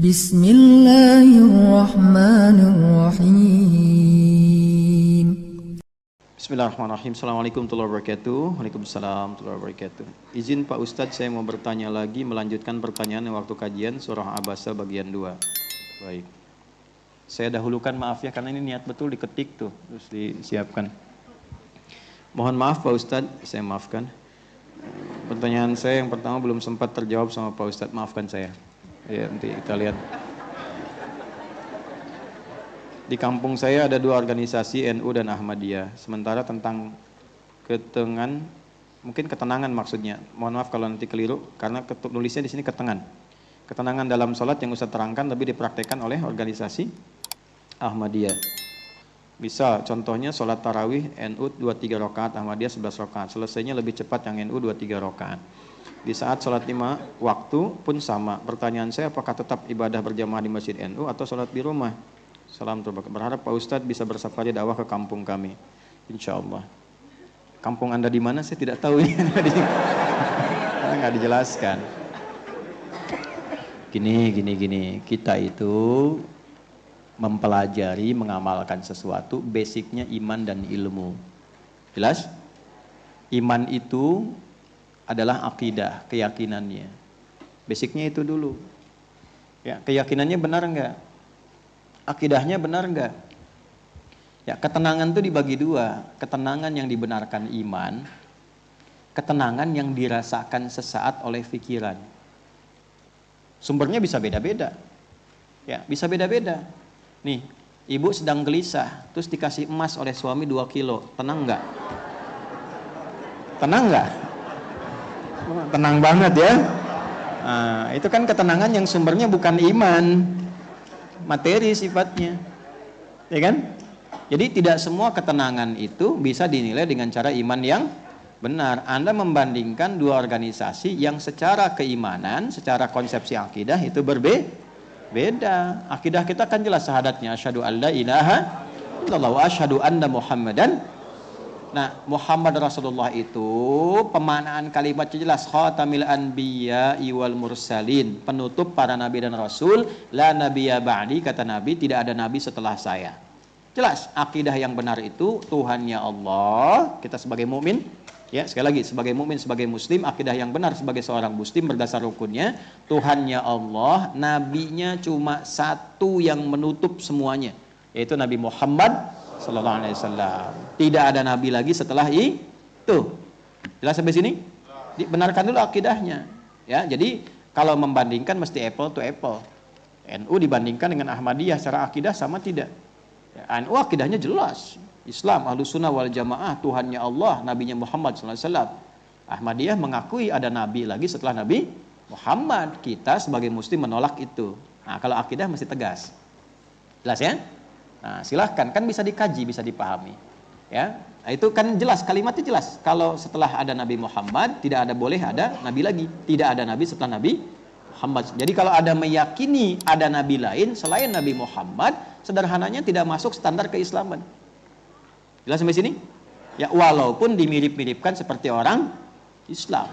Bismillahirrahmanirrahim. Bismillahirrahmanirrahim. Assalamualaikum warahmatullahi wabarakatuh. Waalaikumsalam warahmatullahi wabarakatuh. Izin Pak Ustadz, saya mau bertanya lagi, melanjutkan pertanyaan yang waktu kajian surah Abasa bagian 2. Baik. Saya dahulukan, maaf ya, karena ini niat betul diketik tuh, terus disiapkan. Mohon maaf Pak Ustadz, saya maafkan. Pertanyaan saya yang pertama belum sempat terjawab sama Pak Ustadz, maafkan saya. Ya, nanti kita lihat. Di kampung saya ada 2 organisasi, NU dan Ahmadiyah. Sementara tentang mungkin ketenangan maksudnya. Mohon maaf kalau nanti keliru, karena nulisnya di sini ketenangan. Ketenangan dalam sholat yang Ustaz terangkan lebih dipraktekkan oleh organisasi Ahmadiyah. Misal, contohnya sholat tarawih NU 2-3 rakaat, Ahmadiyah 11 rakaat. Selesainya lebih cepat yang NU 2-3 rakaat. Di saat sholat 5 waktu pun sama. Pertanyaan saya, apakah tetap ibadah berjamaah di masjid NU atau sholat di rumah? Salam terbaik. Berharap Pak Ustadz bisa bersafari dakwah ke kampung kami, insya Allah. Kampung Anda di mana? Saya tidak tahu ini. Karena nggak dijelaskan. Gini. Kita itu mempelajari, mengamalkan sesuatu, basicnya iman dan ilmu. Jelas? Iman itu adalah akidah, keyakinannya. Basicnya itu dulu. Ya, keyakinannya benar enggak? Akidahnya benar enggak? Ya, ketenangan itu dibagi 2. Ketenangan yang dibenarkan iman, ketenangan yang dirasakan sesaat oleh pikiran. Sumbernya bisa beda-beda. Ya, bisa beda-beda. Nih, ibu sedang gelisah, terus dikasih emas oleh suami 2 kilo. Tenang enggak? Tenang enggak? Tenang banget ya. Nah, itu kan ketenangan yang sumbernya bukan iman, materi sifatnya, ya kan? Jadi tidak semua ketenangan itu bisa dinilai dengan cara iman yang benar. Anda membandingkan 2 organisasi yang secara keimanan, secara konsepsi akidah itu berbeda. Akidah kita kan jelas syahadatnya, asyhadu alla ilaha illallah wa asyhadu anna Muhammadan. Nah, Muhammad Rasulullah itu pemaknaan kalimatnya jelas, khatamil anbiya wal mursalin, penutup para nabi dan rasul, la nabiyya ba'di, kata Nabi, tidak ada nabi setelah saya. Jelas, akidah yang benar itu Tuhannya Allah, kita sebagai mukmin, ya sekali lagi sebagai mukmin, sebagai muslim, akidah yang benar sebagai seorang muslim berdasar rukunnya, Tuhannya Allah, nabinya cuma 1 yang menutup semuanya, yaitu Nabi Muhammad sallallahu alaihi wasallam. Tidak ada nabi lagi setelah itu. Jelas sampai sini? Dibenarkan dulu akidahnya. Ya, jadi kalau membandingkan mesti apple to apple. NU dibandingkan dengan Ahmadiyah secara akidah sama tidak? Ya, NU akidahnya jelas. Islam, Ahlussunnah wal Jamaah, Tuhannya Allah, nabinya Muhammad sallallahu alaihi wasallam. Ahmadiyah mengakui ada nabi lagi setelah Nabi Muhammad. Kita sebagai muslim menolak itu. Nah, kalau akidah mesti tegas. Jelas ya? Nah, silahkan, kan bisa dikaji, bisa dipahami. Ya, nah, itu kan jelas, kalimatnya jelas. Kalau setelah ada Nabi Muhammad, tidak ada boleh ada Nabi lagi. Tidak ada Nabi setelah Nabi Muhammad. Jadi kalau ada meyakini ada Nabi lain selain Nabi Muhammad, sederhananya tidak masuk standar keislaman. Jelas sampai sini? Ya, walaupun dimirip-miripkan seperti orang Islam.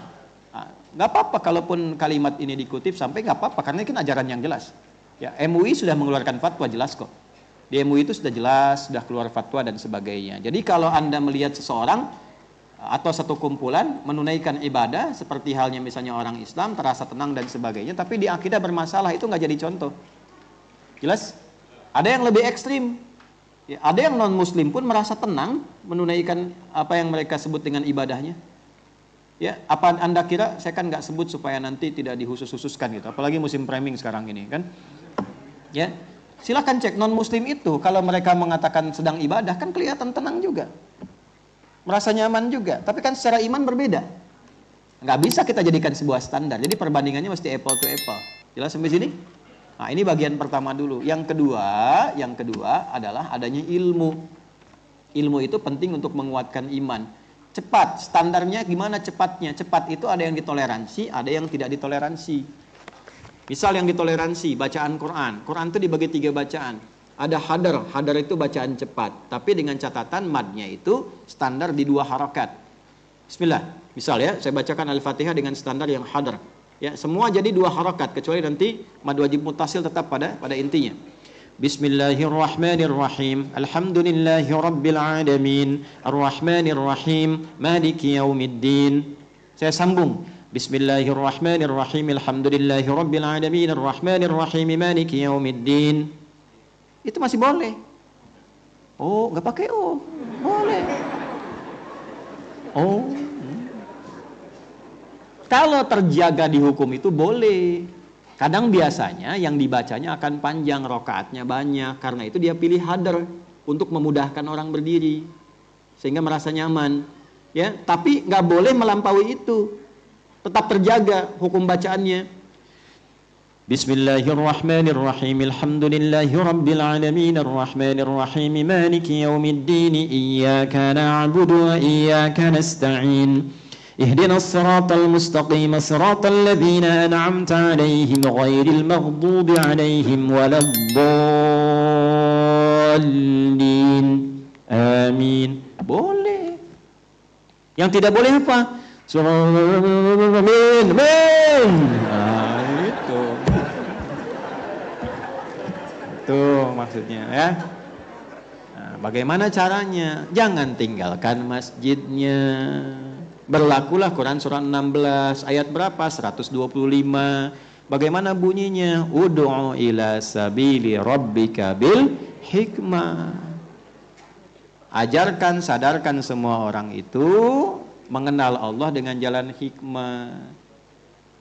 Nah, nggak apa-apa kalaupun kalimat ini dikutip sampai nggak apa-apa, karena ini kan ajaran yang jelas. Ya, MUI sudah mengeluarkan fatwa jelas kok. Di MUI itu sudah jelas, sudah keluar fatwa dan sebagainya. Jadi kalau Anda melihat seseorang atau satu kumpulan menunaikan ibadah seperti halnya misalnya orang Islam, terasa tenang dan sebagainya, tapi di akidah bermasalah, itu nggak jadi contoh. Jelas? Ada yang lebih ekstrim. Ya, ada yang non-muslim pun merasa tenang menunaikan apa yang mereka sebut dengan ibadahnya. Ya, apa Anda kira, saya kan nggak sebut supaya nanti tidak dihusus-hususkan gitu. Apalagi musim framing sekarang ini kan. Ya. Silahkan cek non-muslim itu, kalau mereka mengatakan sedang ibadah, kan kelihatan tenang juga. Merasa nyaman juga. Tapi kan secara iman berbeda. Nggak bisa kita jadikan sebuah standar. Jadi perbandingannya mesti apple to apple. Jelas sampai sini? Nah, ini bagian pertama dulu. Yang kedua adalah adanya ilmu. Ilmu itu penting untuk menguatkan iman. Cepat, standarnya gimana cepatnya? Cepat itu ada yang ditoleransi, ada yang tidak ditoleransi. Misal yang ditoleransi, bacaan Quran. Quran itu dibagi 3 bacaan. Ada hadar itu bacaan cepat. Tapi dengan catatan madnya itu standar di 2 harakat. Bismillah. Misal ya, saya bacakan Al-Fatihah dengan standar yang hadar. Ya, semua jadi 2 harakat kecuali nanti mad wajib muttasil tetap pada intinya. Bismillahirrahmanirrahim. Alhamdulillahi rabbil alamin. Arrahmanirrahim. Maliki yaumiddin. Saya sambung. Bismillahirrahmanirrahim. Alhamdulillahi rabbil alamin. Arrahmanirrahim. Maliki yaumiddin. Itu masih boleh. Oh, nggak pakai oh. Boleh. Oh. Kalau terjaga di hukum itu boleh. Kadang biasanya yang dibacanya akan panjang, rokaatnya banyak. Karena itu dia pilih hadar untuk memudahkan orang berdiri. Sehingga merasa nyaman. Ya, tapi nggak boleh melampaui itu. Tetap terjaga hukum bacaannya. Bismillahirrahmanirrahim. Alhamdulillahi rabbil alamin. Arrahmanirrahim. Maliki yaumiddin. Iyyaka na'budu wa iyyaka nasta'in. اهدنا الصراط المستقيم صراط الذين أنعمت عليهم غير المغضوب عليهم ولا الضالين آمين. Boleh. Yang tidak boleh apa? Amin. Nah, itu. Itu maksudnya ya. Nah, bagaimana caranya? Jangan tinggalkan masjidnya. Berlakulah Quran surah 16 ayat berapa? 125. Bagaimana bunyinya? Ud'u ila sabili rabbika bil hikmah. Ajarkan, sadarkan semua orang itu mengenal Allah dengan jalan hikmah.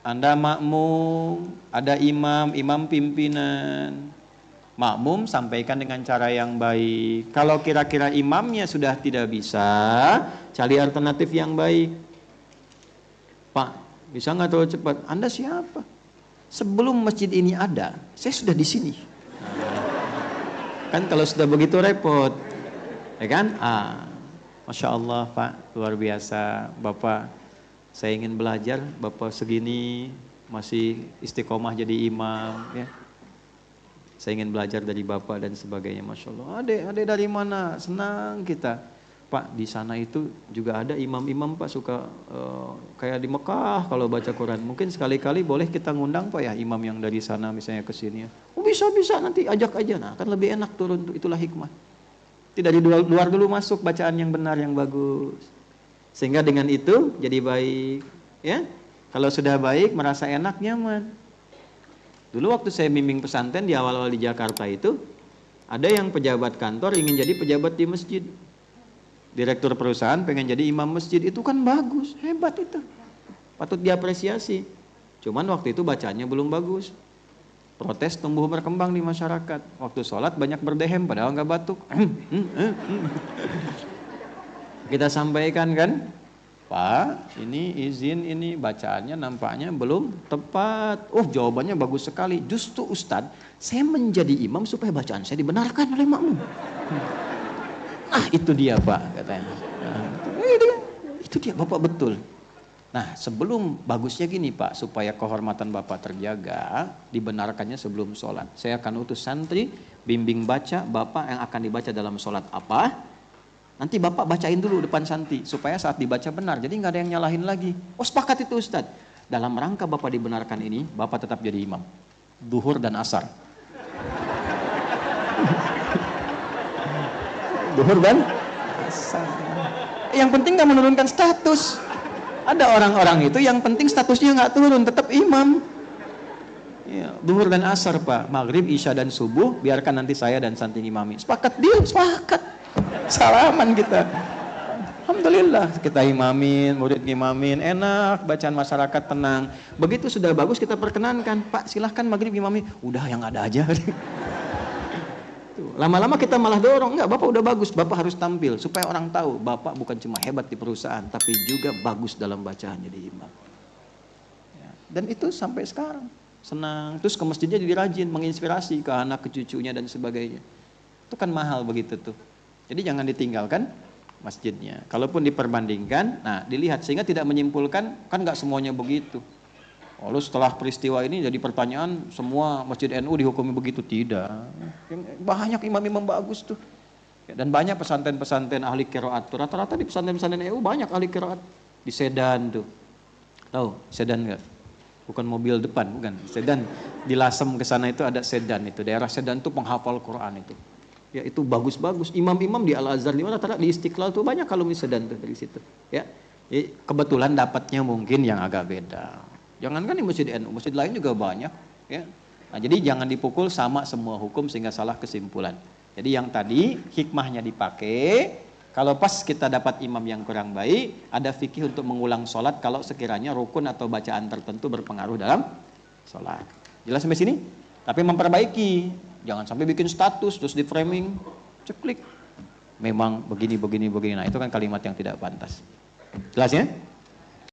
Anda makmum, ada imam pimpinan. Makmum sampaikan dengan cara yang baik. Kalau kira-kira imamnya sudah tidak bisa, cari alternatif yang baik. Pak, bisa nggak terlalu cepat? Anda siapa? Sebelum masjid ini ada, saya sudah di sini. Kan kalau sudah begitu repot, ya kan? Masya Allah Pak, luar biasa Bapak. Saya ingin belajar, Bapak segini masih istiqomah jadi imam, ya. Saya ingin belajar dari Bapak dan sebagainya. Masya Allah. Adek dari mana? Senang kita. Pak, di sana itu juga ada imam-imam Pak suka kayak di Mekah kalau baca Quran. Mungkin sekali-kali boleh kita ngundang Pak ya imam yang dari sana misalnya ke sini. Oh bisa nanti ajak aja. Nah kan lebih enak turun. Itulah hikmah. Tidak di luar dulu masuk bacaan yang benar yang bagus. Sehingga dengan itu jadi baik. Ya, kalau sudah baik merasa enak nyaman. Dulu waktu saya bimbing pesantren di awal-awal di Jakarta itu, ada yang pejabat kantor ingin jadi pejabat di masjid. Direktur perusahaan pengen jadi imam masjid, itu kan bagus, hebat itu. Patut diapresiasi. Cuman waktu itu bacaannya belum bagus. Protes tumbuh berkembang di masyarakat. Waktu sholat banyak berdehem padahal nggak batuk. Kita sampaikan kan, Pak, ini izin ini bacaannya nampaknya belum tepat. Oh, jawabannya bagus sekali. Justru Ustadz, saya menjadi imam supaya bacaan saya dibenarkan oleh makmum. Nah, itu dia Pak, katanya. Itu dia Bapak betul. Nah, sebelum bagusnya gini Pak, supaya kehormatan Bapak terjaga, dibenarkannya sebelum sholat. Saya akan utus santri, bimbing baca Bapak yang akan dibaca dalam sholat apa. Nanti Bapak bacain dulu depan santri supaya saat dibaca benar. Jadi nggak ada yang nyalahin lagi. Oh sepakat itu Ustadz. Dalam rangka Bapak dibenarkan ini, Bapak tetap jadi imam. Duhur dan asar. Duhur dan asar. Yang penting nggak menurunkan status. Ada orang-orang itu yang penting statusnya nggak turun, tetap imam. Ya, duhur dan asar Pak. Maghrib, isya dan subuh, biarkan nanti saya dan santri imami. Sepakat deal, sepakat. Salaman kita. Alhamdulillah kita imamin, murid imamin, enak, bacaan masyarakat tenang. Begitu sudah bagus kita perkenankan, Pak silahkan maghrib imami. Udah yang ada aja. Lama-lama kita malah dorong, enggak Bapak udah bagus, Bapak harus tampil supaya orang tahu Bapak bukan cuma hebat di perusahaan, tapi juga bagus dalam bacaan jadi imam. Ya, dan itu sampai sekarang senang. Terus ke masjidnya jadi rajin, menginspirasi ke anak, ke cucunya dan sebagainya. Itu kan mahal begitu tuh. Jadi jangan ditinggalkan masjidnya. Kalaupun diperbandingkan, nah dilihat sehingga tidak menyimpulkan kan nggak semuanya begitu. Lalu setelah peristiwa ini jadi pertanyaan semua masjid NU dihukumi begitu, tidak. Banyak imam-imam bagus tuh. Dan banyak pesantren-pesantren ahli qiraat. Rata-rata di pesantren-pesantren NU banyak ahli qiraat. Di Sedan tuh. Tahu Sedan nggak? Bukan mobil depan, bukan. Sedan. Di Lasem ke sana itu ada sedan itu. Daerah sedan itu penghafal Quran itu. Ya itu bagus-bagus. Imam-imam di Al-Azhar di mana di Istiqlal tuh banyak alumni sedan tuh dari situ. Ya. Kebetulan dapatnya mungkin yang agak beda. Jangankan di Masjid NU, masjid lain juga banyak, ya. Nah, jadi jangan dipukul sama semua hukum sehingga salah kesimpulan. Jadi yang tadi hikmahnya dipakai, kalau pas kita dapat imam yang kurang baik, ada fikih untuk mengulang sholat kalau sekiranya rukun atau bacaan tertentu berpengaruh dalam sholat. Jelas sampai sini? Tapi memperbaiki, jangan sampai bikin status terus di framing, ceklik. Memang begini. Nah itu kan kalimat yang tidak pantas. Jelas ya?